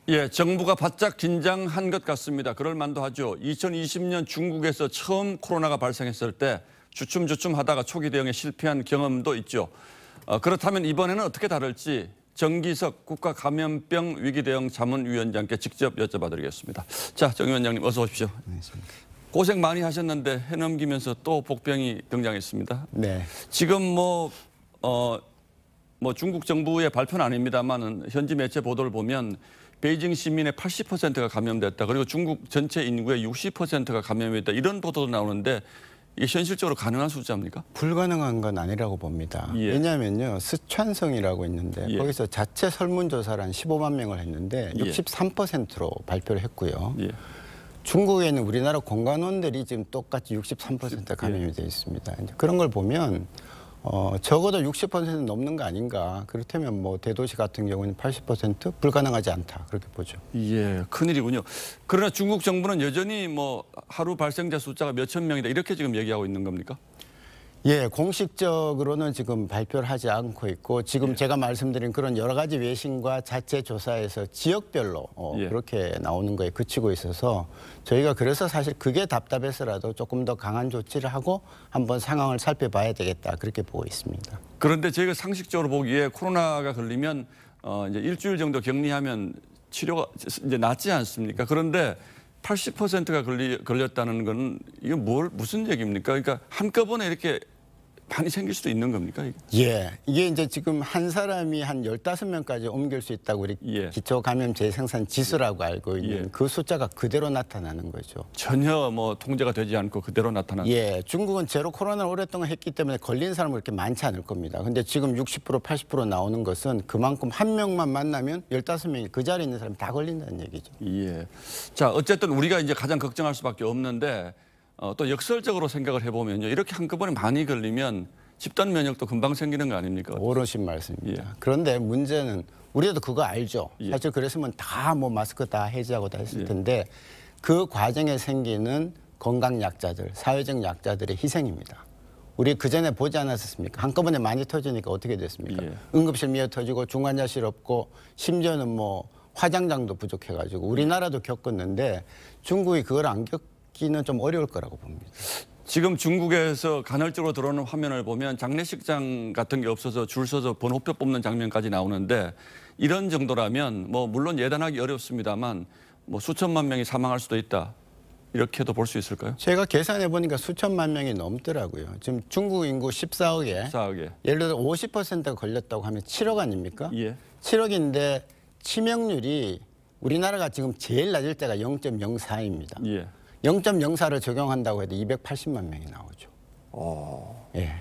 예, 정부가 바짝 긴장한 것 같습니다. 그럴 만도 하죠. 2020년 중국에서 처음 코로나가 발생했을 때 주춤주춤 하다가 초기 대응에 실패한 경험도 있죠. 그렇다면 이번에는 어떻게 다를지 정기석 국가감염병 위기대응 자문위원장께 직접 여쭤봐드리겠습니다. 자, 정 위원장님 어서 오십시오. 안녕하십니까. 고생 많이 하셨는데 해넘기면서 또 복병이 등장했습니다. 네. 지금 중국 정부의 발표는 아닙니다만 현지 매체 보도를 보면 베이징 시민의 80%가 감염됐다. 그리고 중국 전체 인구의 60%가 감염이 됐다. 이런 보도도 나오는데 이게 현실적으로 가능한 숫자입니까? 불가능한 건 아니라고 봅니다. 예. 왜냐하면요. 스촨성이라고 있는데 예. 거기서 자체 설문조사를 한 15만 명을 했는데 63%로 발표를 했고요. 예. 중국에 있는 우리나라 공관원들이 지금 똑같이 63% 감염이 되어 있습니다. 이제 그런 걸 보면 적어도 60% 넘는 거 아닌가. 그렇다면 뭐 대도시 같은 경우는 80% 불가능하지 않다. 그렇게 보죠. 예, 큰일이군요. 그러나 중국 정부는 여전히 하루 발생자 숫자가 몇천 명이다 이렇게 지금 얘기하고 있는 겁니까? 예, 공식적으로는 지금 발표를 하지 않고 있고 지금 예. 제가 말씀드린 그런 여러 가지 외신과 자체 조사에서 지역별로 예. 그렇게 나오는 거에 그치고 있어서 저희가 그래서 사실 그게 답답해서라도 조금 더 강한 조치를 하고 한번 상황을 살펴봐야 되겠다 그렇게 보고 있습니다. 그런데 저희가 상식적으로 보기에 코로나가 걸리면 이제 일주일 정도 격리하면 치료가 이제 낫지 않습니까? 그런데 80%가 걸렸다는 건 이게 무슨 얘기입니까? 그러니까 한꺼번에 이렇게 많이 생길 수도 있는 겁니까? 예, 이게 이제 지금 한 사람이 한 15명까지 옮길 수 있다고 우리 예. 기초감염 재생산 지수라고 알고 있는 예. 그 숫자가 그대로 나타나는 거죠. 전혀 통제가 되지 않고 그대로 나타나는. 예, 중국은 제로 코로나를 오랫동안 했기 때문에 걸린 사람은 그렇게 많지 않을 겁니다. 근데 지금 60%, 80% 나오는 것은 그만큼 한 명만 만나면 15명이 그 자리에 있는 사람이 다 걸린다는 얘기죠. 예. 자, 어쨌든 우리가 이제 가장 걱정할 수밖에 없는데 또 역설적으로 생각을 해보면요. 이렇게 한꺼번에 많이 걸리면 집단 면역도 금방 생기는 거 아닙니까? 옳으신 말씀입니다. 예. 그런데 문제는 우리도 그거 알죠. 예. 사실 그랬으면 다 마스크 다 해제하고 다 했을 예. 텐데 그 과정에 생기는 건강 약자들, 사회적 약자들의 희생입니다. 우리 그전에 보지 않았습니까? 한꺼번에 많이 터지니까 어떻게 됐습니까? 예. 응급실 미어 터지고 중환자실 없고 심지어는 화장장도 부족해가지고 우리나라도 겪었는데 중국이 그걸 안 겪기는 좀 어려울 거라고 봅니다. 지금 중국에서 간헐적으로 들어오는 화면을 보면 장례식장 같은 게 없어서 줄 서서 번호표 뽑는 장면까지 나오는데 이런 정도라면 물론 예단하기 어렵습니다만 수천만 명이 사망할 수도 있다. 이렇게도 볼 수 있을까요? 제가 계산해 보니까 수천만 명이 넘더라고요. 지금 중국 인구 14억에 14억에. 예를 들어 50%가 걸렸다고 하면 7억 아닙니까? 예. 7억인데 치명률이 우리나라가 지금 제일 낮을 때가 0.04입니다. 예. 0.04를 적용한다고 해도 280만 명이 나오죠. 예.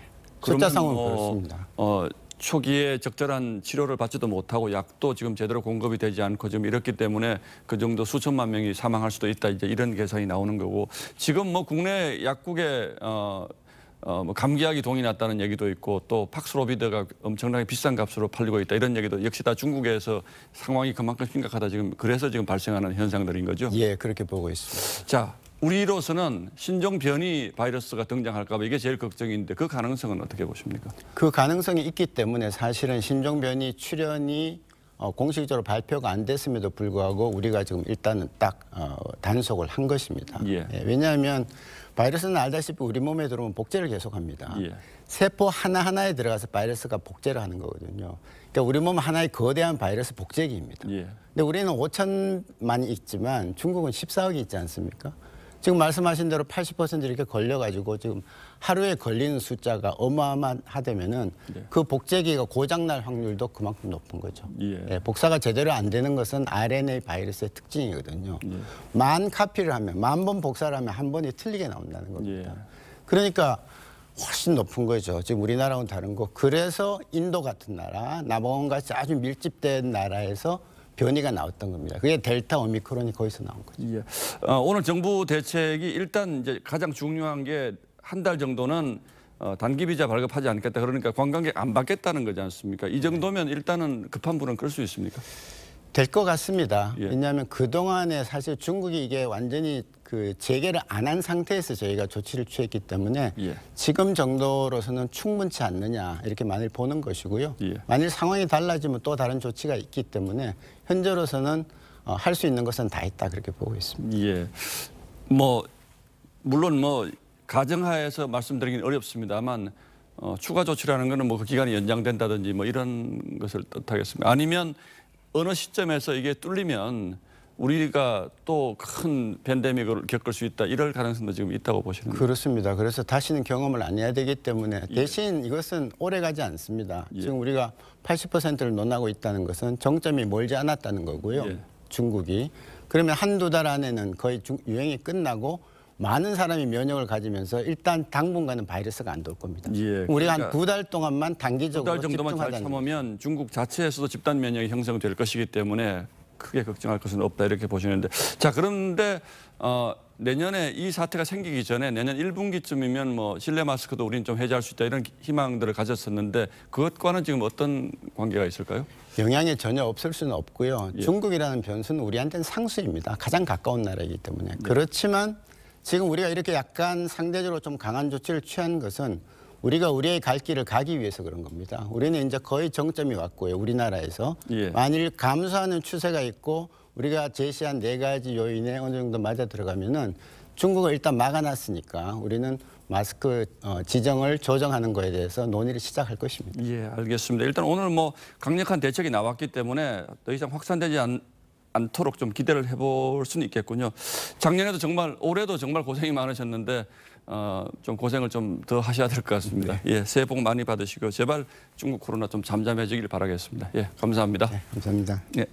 숫자상은 그렇습니다. 초기에 적절한 치료를 받지도 못하고 약도 지금 제대로 공급이 되지 않고 지금 이렇기 때문에 그 정도 수천만 명이 사망할 수도 있다. 이제 이런 계산이 나오는 거고 지금 국내 약국에 감기약이 동이 났다는 얘기도 있고 또 팍스로비드가 엄청나게 비싼 값으로 팔리고 있다. 이런 얘기도 역시 다 중국에서 상황이 그만큼 심각하다. 그래서 지금 발생하는 현상들인 거죠. 예, 그렇게 보고 있습니다. 자, 우리로서는 신종 변이 바이러스가 등장할까 봐 이게 제일 걱정인데 그 가능성은 어떻게 보십니까? 그 가능성이 있기 때문에 사실은 신종 변이 출현이 공식적으로 발표가 안 됐음에도 불구하고 우리가 지금 일단은 딱 단속을 한 것입니다. 예. 왜냐하면 바이러스는 알다시피 우리 몸에 들어오면 복제를 계속합니다. 예. 세포 하나하나에 들어가서 바이러스가 복제를 하는 거거든요. 그러니까 우리 몸은 하나의 거대한 바이러스 복제기입니다. 예. 근데 우리는 5천만이 있지만 중국은 14억이 있지 않습니까? 지금 말씀하신 대로 80% 이렇게 걸려가지고 지금 하루에 걸리는 숫자가 어마어마하다면은 네. 그 복제기가 고장날 확률도 그만큼 높은 거죠. 예. 예, 복사가 제대로 안 되는 것은 RNA 바이러스의 특징이거든요. 예. 만 카피를 하면, 1000번 복사를 하면 한 번이 틀리게 나온다는 겁니다. 예. 그러니까 훨씬 높은 거죠. 지금 우리나라와는 다른 거. 그래서 인도 같은 나라, 남아공 같이 아주 밀집된 나라에서 변이가 나왔던 겁니다. 그게 델타 오미크론이 거기서 나온 거죠. 예. 오늘 정부 대책이 일단 이제 가장 중요한 게 한 달 정도는 단기 비자 발급하지 않겠다. 그러니까 관광객 안 받겠다는 거지 않습니까? 이 정도면 일단은 급한 불은 끌 수 있습니까? 될 것 같습니다. 예. 왜냐하면 그동안에 사실 중국이 이게 완전히 그 재개를 안 한 상태에서 저희가 조치를 취했기 때문에 예. 지금 정도로서는 충분치 않느냐 이렇게 만일 보는 것이고요. 예. 만일 상황이 달라지면 또 다른 조치가 있기 때문에 현재로서는 할 수 있는 것은 다 했다 그렇게 보고 있습니다. 예. 뭐 물론 뭐 가정하에서 말씀드리긴 어렵습니다만 추가 조치라는 거는 뭐 그 기간이 연장된다든지 뭐 이런 것을 뜻하겠습니다. 아니면 어느 시점에서 이게 뚫리면 우리가 또 큰 팬데믹을 겪을 수 있다 이럴 가능성도 지금 있다고 보시는 거예요? 그렇습니다. 그래서 다시는 경험을 안 해야 되기 때문에 대신 이것은 오래 가지 않습니다. 예. 지금 우리가 80%를 논하고 있다는 것은 정점이 멀지 않았다는 거고요. 예. 중국이. 그러면 한두 달 안에는 거의 유행이 끝나고 많은 사람이 면역을 가지면서 일단 당분간은 바이러스가 안 돌 겁니다. 예, 우리가 그러니까 한 두 달 동안만 두 단기적으로 달 정도만 잘 집중하자는 참으면 중국 자체에서도 집단 면역이 형성될 것이기 때문에 크게 걱정할 것은 없다 이렇게 보시는데 자 그런데 내년에 이 사태가 생기기 전에 내년 1분기쯤이면 뭐 실내 마스크도 우리는 좀 해제할 수 있다 이런 희망들을 가졌었는데 그것과는 지금 어떤 관계가 있을까요? 영향이 전혀 없을 수는 없고요. 예. 중국이라는 변수는 우리한테는 상수입니다. 가장 가까운 나라이기 때문에. 그렇지만 지금 우리가 이렇게 약간 상대적으로 좀 강한 조치를 취한 것은 우리가 우리의 갈 길을 가기 위해서 그런 겁니다. 우리는 이제 거의 정점이 왔고요. 우리나라에서. 예. 만일 감소하는 추세가 있고 우리가 제시한 4가지 요인에 어느 정도 맞아 들어가면은 중국을 일단 막아놨으니까 우리는 마스크 지정을 조정하는 거에 대해서 논의를 시작할 것입니다. 예, 알겠습니다. 일단 오늘 뭐 강력한 대책이 나왔기 때문에 더 이상 확산되지 않도록 좀 기대를 해볼 수는 있겠군요. 작년에도 정말 올해도 정말 고생이 많으셨는데 좀 고생을 좀 더 하셔야 될 것 같습니다. 예, 새해 복 많이 받으시고 제발 중국 코로나 좀 잠잠해지길 바라겠습니다. 예, 감사합니다. 네, 감사합니다. 예.